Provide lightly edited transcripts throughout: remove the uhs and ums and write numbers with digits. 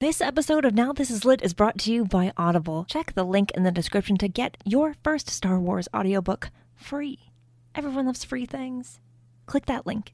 This episode of Now This Is Lit is brought to you by Audible. Check the link in the description to get your first Star Wars audiobook free. Everyone loves free things. Click that link.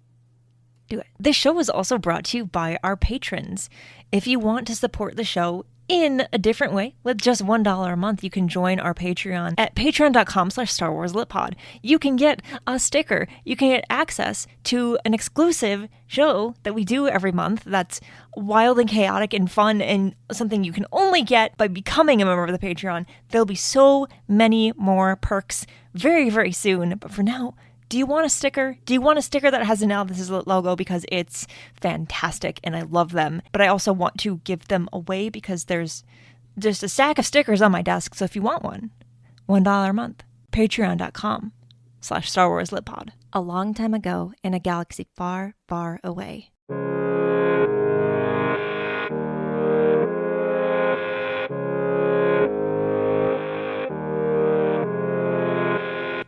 Do it. This show is also brought to you by our patrons. If you want to support the show in a different way, with just $1 a month, you can join our Patreon at patreon.com/StarWarsLitPod. You can get a sticker. You can get access to an exclusive show that we do every month that's wild and chaotic and fun and something you can only get by becoming a member of the Patreon. There'll be so many more perks very, very soon. But for now, do you want a sticker? Do you want a sticker that has a Now This Is Lit logo? Because it's fantastic and I love them. But I also want to give them away because there's just a stack of stickers on my desk. So if you want one, $1 a month. Patreon.com/StarWarsLitPod. A long time ago in a galaxy far, far away.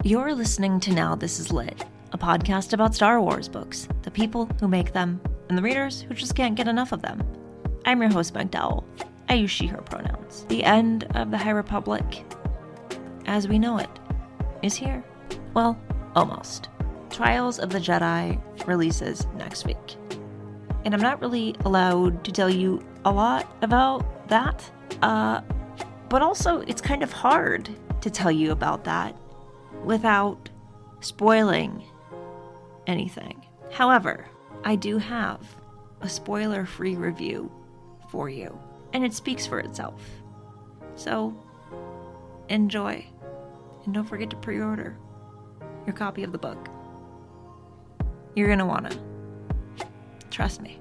You're listening to Now This Is Lit, a podcast about Star Wars books, the people who make them, and the readers who just can't get enough of them. I'm your host, Meg Dowell. I use she, her pronouns. The end of the High Republic, as we know it, is here. Well, almost. Trials of the Jedi releases next week. And I'm not really allowed to tell you a lot about that, but also it's kind of hard to tell you about that without spoiling anything. However, I do have a spoiler-free review for you, and it speaks for itself. So, enjoy. And don't forget to pre-order your copy of the book. You're gonna wanna. Trust me.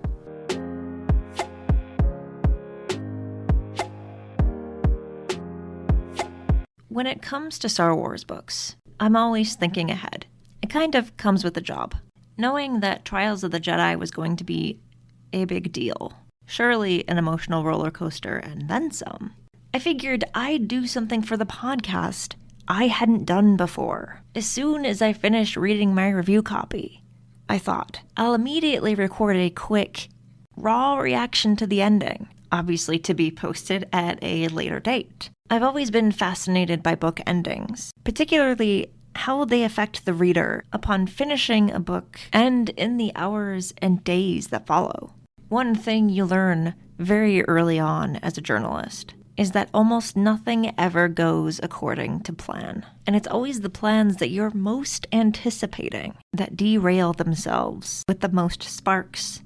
When it comes to Star Wars books, I'm always thinking ahead. It kind of comes with the job. Knowing that Trials of the Jedi was going to be a big deal, surely an emotional roller coaster and then some, I figured I'd do something for the podcast I hadn't done before. As soon as I finished reading my review copy, I thought, I'll immediately record a quick, raw reaction to the ending, obviously to be posted at a later date. I've always been fascinated by book endings, particularly how they affect the reader upon finishing a book and in the hours and days that follow. One thing you learn very early on as a journalist is that almost nothing ever goes according to plan. And it's always the plans that you're most anticipating that derail themselves with the most sparks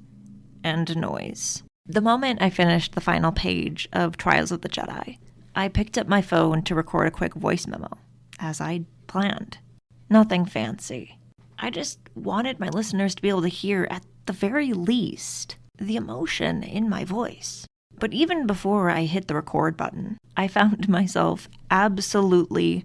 and noise. The moment I finished the final page of Trials of the Jedi, I picked up my phone to record a quick voice memo, as I'd planned. Nothing fancy. I just wanted my listeners to be able to hear, at the very least, the emotion in my voice. But even before I hit the record button, I found myself absolutely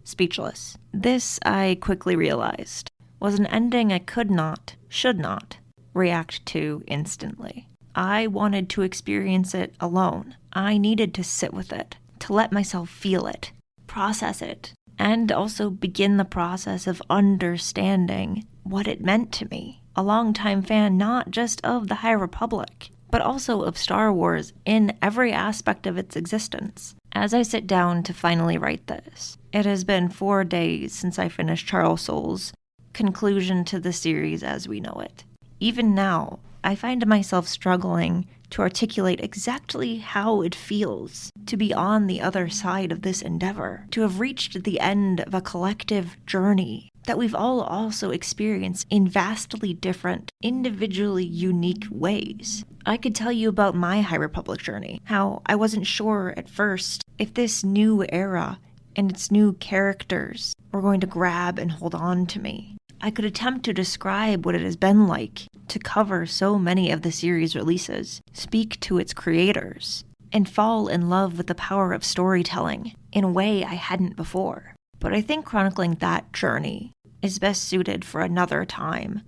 speechless. This, I quickly realized, was an ending I could not, should not, react to instantly. I wanted to experience it alone. I needed to sit with it, to let myself feel it, process it, and also begin the process of understanding what it meant to me. A longtime fan not just of the High Republic, but also of Star Wars in every aspect of its existence. As I sit down to finally write this, it has been 4 days since I finished Charles Soule's conclusion to the series as we know it. Even now, I find myself struggling to articulate exactly how it feels to be on the other side of this endeavor, to have reached the end of a collective journey that we've all also experienced in vastly different, individually unique ways. I could tell you about my High Republic journey, how I wasn't sure at first if this new era and its new characters were going to grab and hold on to me. I could attempt to describe what it has been like to cover so many of the series releases, speak to its creators, and fall in love with the power of storytelling in a way I hadn't before. But I think chronicling that journey is best suited for another time,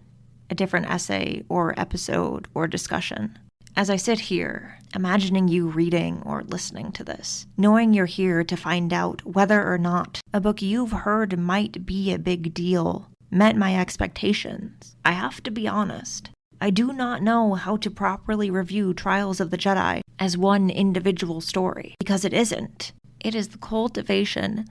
a different essay or episode or discussion. As I sit here, imagining you reading or listening to this, knowing you're here to find out whether or not a book you've heard might be a big deal met my expectations, I have to be honest. I do not know how to properly review Trials of the Jedi as one individual story, because it isn't. It is the cultivation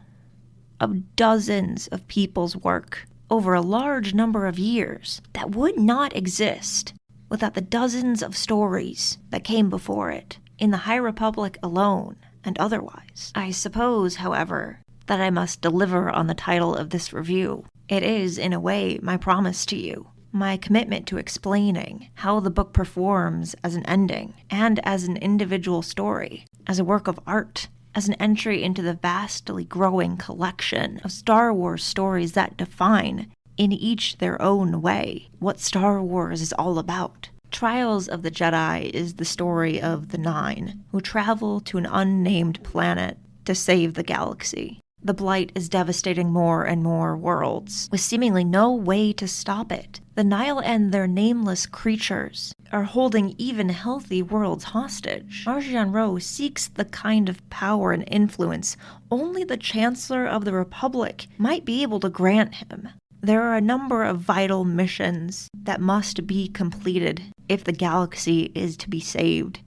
of dozens of people's work over a large number of years that would not exist without the dozens of stories that came before it, in the High Republic alone and otherwise. I suppose, however, that I must deliver on the title of this review. It is, in a way, my promise to you, my commitment to explaining how the book performs as an ending and as an individual story, as a work of art, as an entry into the vastly growing collection of Star Wars stories that define, in each their own way, what Star Wars is all about. Trials of the Jedi is the story of the Nine, who travel to an unnamed planet to save the galaxy. The Blight is devastating more and more worlds, with seemingly no way to stop it. The Nihil and their nameless creatures are holding even healthy worlds hostage. Marchion Ro seeks the kind of power and influence only the Chancellor of the Republic might be able to grant him. There are a number of vital missions that must be completed if the galaxy is to be saved.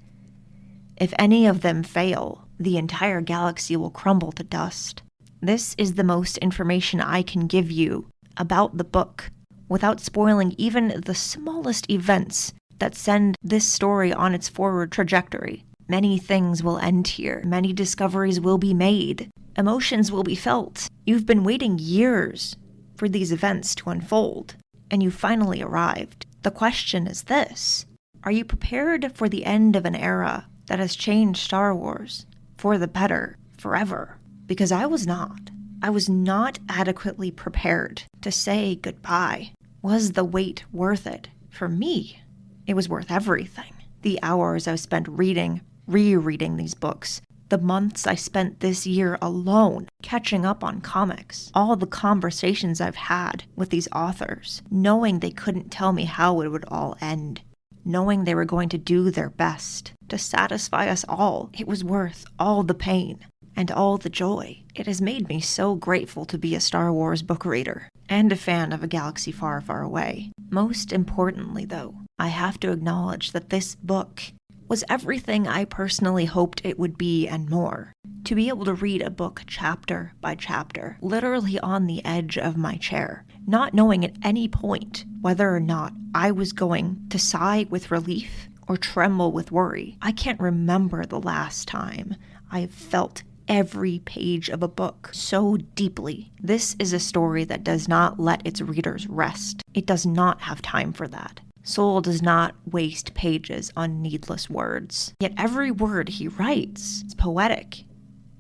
If any of them fail, the entire galaxy will crumble to dust. This is the most information I can give you about the book, without spoiling even the smallest events that send this story on its forward trajectory. Many things will end here. Many discoveries will be made. Emotions will be felt. You've been waiting years for these events to unfold, and you finally arrived. The question is this: are you prepared for the end of an era that has changed Star Wars for the better, forever? Because I was not. I was not adequately prepared to say goodbye. Was the wait worth it? For me, it was worth everything. The hours I spent reading, rereading these books, the months I spent this year alone catching up on comics, all the conversations I've had with these authors, knowing they couldn't tell me how it would all end, knowing they were going to do their best to satisfy us all. It was worth all the pain and all the joy. It has made me so grateful to be a Star Wars book reader and a fan of a galaxy far, far away. Most importantly, though, I have to acknowledge that this book was everything I personally hoped it would be and more. To be able to read a book chapter by chapter, literally on the edge of my chair, not knowing at any point whether or not I was going to sigh with relief or tremble with worry. I can't remember the last time I felt every page of a book so deeply. This is a story that does not let its readers rest. It does not have time for that. Soul does not waste pages on needless words. Yet every word he writes is poetic.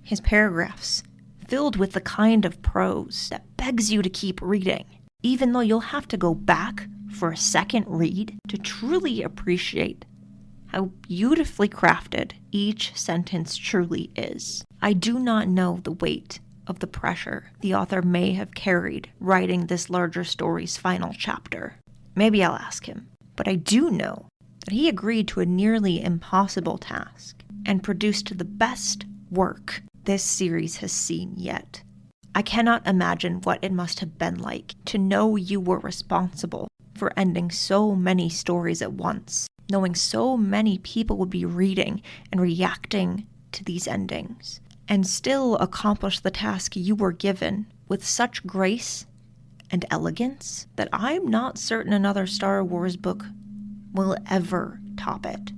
His paragraphs filled with the kind of prose that begs you to keep reading, even though you'll have to go back for a second read to truly appreciate how beautifully crafted each sentence truly is. I do not know the weight of the pressure the author may have carried writing this larger story's final chapter. Maybe I'll ask him. But I do know that he agreed to a nearly impossible task and produced the best work this series has seen yet. I cannot imagine what it must have been like to know you were responsible for ending so many stories at once, knowing so many people would be reading and reacting to these endings, and still accomplish the task you were given with such grace and elegance that I'm not certain another Star Wars book will ever top it.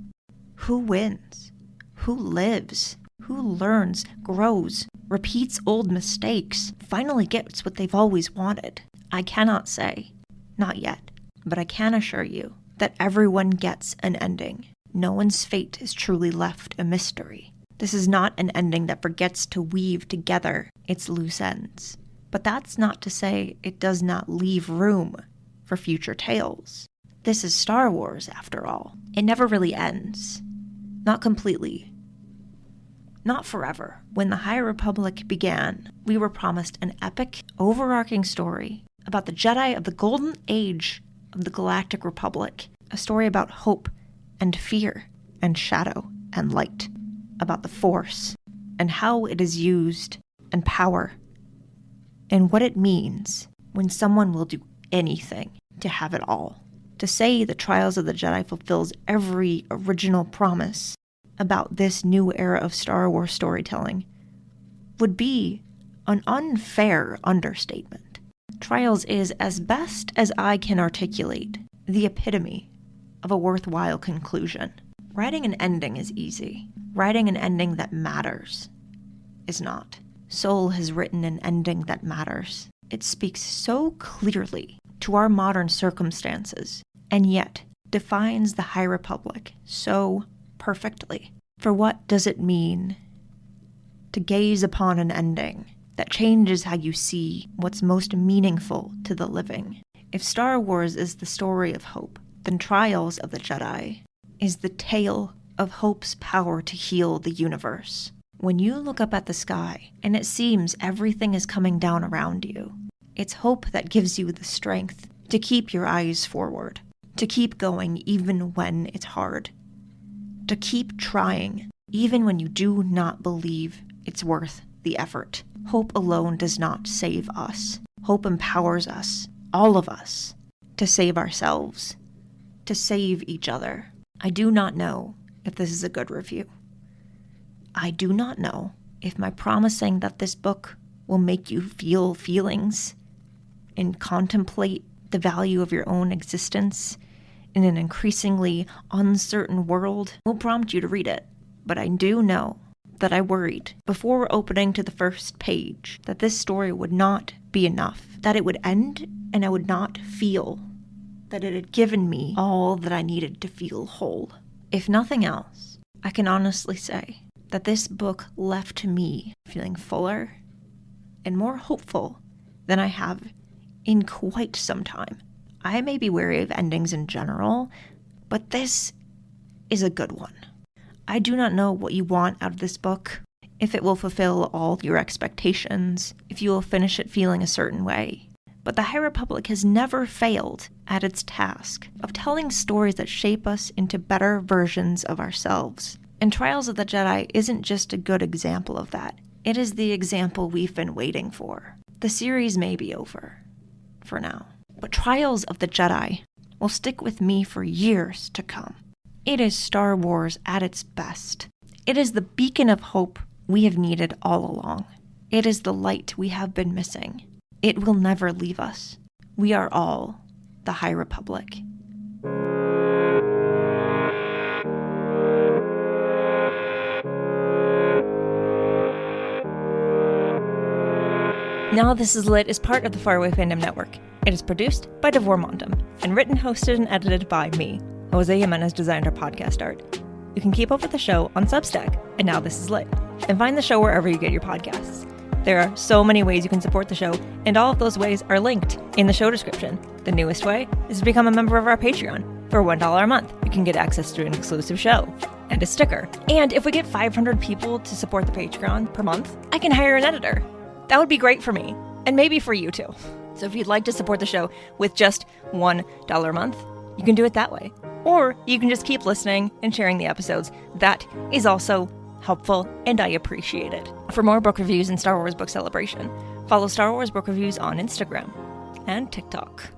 Who wins? Who lives? Who learns, grows, repeats old mistakes, finally gets what they've always wanted? I cannot say. Not yet. But I can assure you that everyone gets an ending. No one's fate is truly left a mystery. This is not an ending that forgets to weave together its loose ends. But that's not to say it does not leave room for future tales. This is Star Wars, after all. It never really ends. Not completely. Not forever. When the High Republic began, we were promised an epic, overarching story about the Jedi of the Golden Age of the Galactic Republic. A story about hope and fear and shadow and light. About the Force and how it is used and power. And what it means when someone will do anything to have it all. To say the Trials of the Jedi fulfills every original promise about this new era of Star Wars storytelling would be an unfair understatement. Trials is, as best as I can articulate, the epitome of a worthwhile conclusion. Writing an ending is easy. Writing an ending that matters is not. Soul has written an ending that matters. It speaks so clearly to our modern circumstances, and yet defines the High Republic so perfectly. For what does it mean to gaze upon an ending that changes how you see what's most meaningful to the living? If Star Wars is the story of hope, then Trials of the Jedi is the tale of hope's power to heal the universe. When you look up at the sky and it seems everything is coming down around you, it's hope that gives you the strength to keep your eyes forward, to keep going even when it's hard, to keep trying even when you do not believe it's worth the effort. Hope alone does not save us. Hope empowers us, all of us, to save ourselves, to save each other. I do not know if this is a good review. I do not know if my promising that this book will make you feel feelings and contemplate the value of your own existence in an increasingly uncertain world will prompt you to read it. But I do know that I worried before opening to the first page that this story would not be enough, that it would end and I would not feel that it had given me all that I needed to feel whole. If nothing else, I can honestly say that this book left me feeling fuller and more hopeful than I have in quite some time. I may be wary of endings in general, but this is a good one. I do not know what you want out of this book, if it will fulfill all your expectations, if you will finish it feeling a certain way. But the High Republic has never failed at its task of telling stories that shape us into better versions of ourselves. And Trials of the Jedi isn't just a good example of that. It is the example we've been waiting for. The series may be over, for now. But Trials of the Jedi will stick with me for years to come. It is Star Wars at its best. It is the beacon of hope we have needed all along. It is the light we have been missing. It will never leave us. We are all the High Republic. Now This Is Lit is part of the Faraway Fandom Network. It is produced by Devor Mondum and written, hosted, and edited by me. Jose Jimenez designed our podcast art. You can keep up with the show on Substack, and Now This Is Lit, and find the show wherever you get your podcasts. There are so many ways you can support the show, and all of those ways are linked in the show description. The newest way is to become a member of our Patreon. For $1 a month, you can get access to an exclusive show and a sticker. And if we get 500 people to support the Patreon per month, I can hire an editor. That would be great for me, and maybe for you too. So if you'd like to support the show with just $1 a month, you can do it that way. Or you can just keep listening and sharing the episodes. That is also helpful, and I appreciate it. For more book reviews and Star Wars Book Celebration, follow Star Wars Book Reviews on Instagram and TikTok.